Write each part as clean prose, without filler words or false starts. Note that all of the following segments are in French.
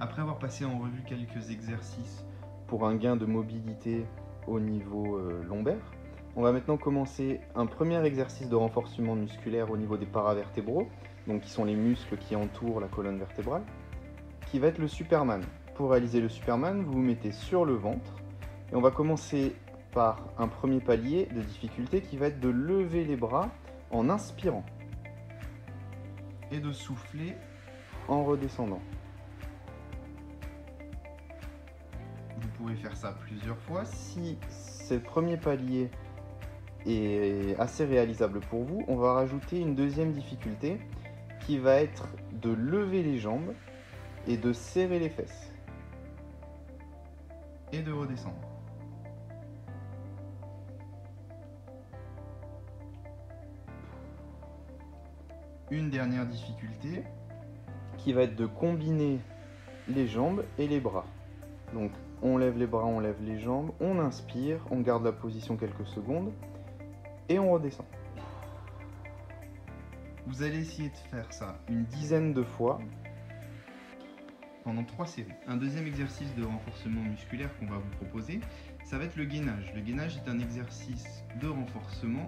Après avoir passé en revue quelques exercices pour un gain de mobilité au niveau lombaire, on va maintenant commencer un premier exercice de renforcement musculaire au niveau des paravertébraux, donc qui sont les muscles qui entourent la colonne vertébrale, qui va être le Superman. Pour réaliser le Superman, vous vous mettez sur le ventre et on va commencer par un premier palier de difficulté qui va être de lever les bras en inspirant et de souffler en redescendant. Vous pouvez faire ça plusieurs fois. Si ce premier palier est assez réalisable pour vous, on va rajouter une deuxième difficulté qui va être de lever les jambes et de serrer les fesses. Et de redescendre. Une dernière difficulté qui va être de combiner les jambes et les bras. Donc on lève les bras, on lève les jambes, on inspire, on garde la position quelques secondes et on redescend. Vous allez essayer de faire ça une dizaine de fois pendant 3 séries. Un deuxième exercice de renforcement musculaire qu'on va vous proposer, ça va être le gainage. Le gainage est un exercice de renforcement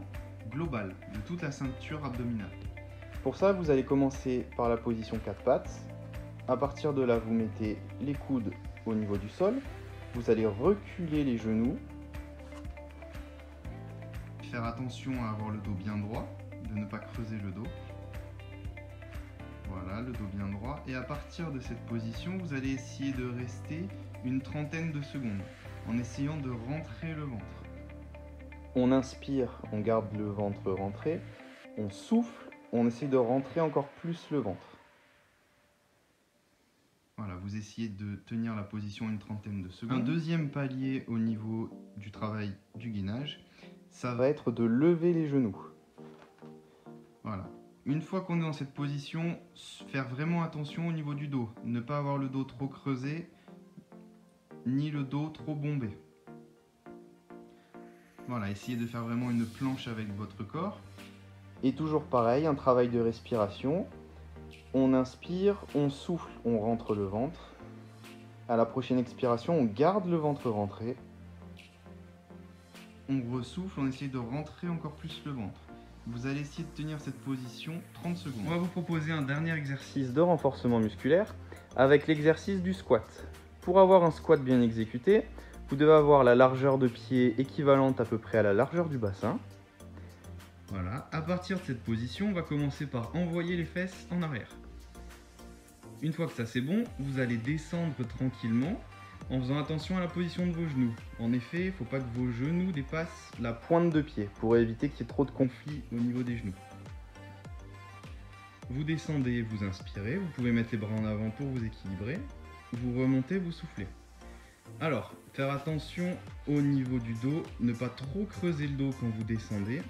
global de toute la ceinture abdominale. Pour ça, vous allez commencer par la position 4 pattes. À partir de là, vous mettez les coudes au niveau du sol. Vous allez reculer les genoux. Faire attention à avoir le dos bien droit, de ne pas creuser le dos. Voilà, le dos bien droit. Et à partir de cette position, vous allez essayer de rester une trentaine de secondes en essayant de rentrer le ventre. On inspire, on garde le ventre rentré. On souffle, on essaie de rentrer encore plus le ventre. Voilà, vous essayez de tenir la position une trentaine de secondes. Un deuxième palier au niveau du travail du gainage, ça va être de lever les genoux. Voilà. Une fois qu'on est dans cette position, faire vraiment attention au niveau du dos. Ne pas avoir le dos trop creusé, ni le dos trop bombé. Voilà, essayez de faire vraiment une planche avec votre corps. Et toujours pareil, un travail de respiration. On inspire, on souffle, on rentre le ventre. À la prochaine expiration, on garde le ventre rentré. On ressouffle, on essaie de rentrer encore plus le ventre. Vous allez essayer de tenir cette position 30 secondes. On va vous proposer un dernier exercice de renforcement musculaire avec l'exercice du squat. Pour avoir un squat bien exécuté, vous devez avoir la largeur de pied équivalente à peu près à la largeur du bassin. Voilà, à partir de cette position, on va commencer par envoyer les fesses en arrière. Une fois que ça c'est bon, vous allez descendre tranquillement en faisant attention à la position de vos genoux. En effet, il ne faut pas que vos genoux dépassent la pointe de pied pour éviter qu'il y ait trop de conflit au niveau des genoux. Vous descendez, vous inspirez, vous pouvez mettre les bras en avant pour vous équilibrer. Vous remontez, vous soufflez. Alors, faire attention au niveau du dos, ne pas trop creuser le dos quand vous descendez.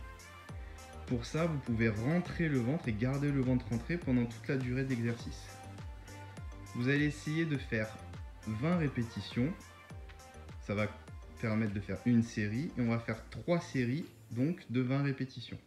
Pour ça, vous pouvez rentrer le ventre et garder le ventre rentré pendant toute la durée de l'exercice. Vous allez essayer de faire 20 répétitions. Ça va permettre de faire une série et on va faire 3 séries donc de 20 répétitions.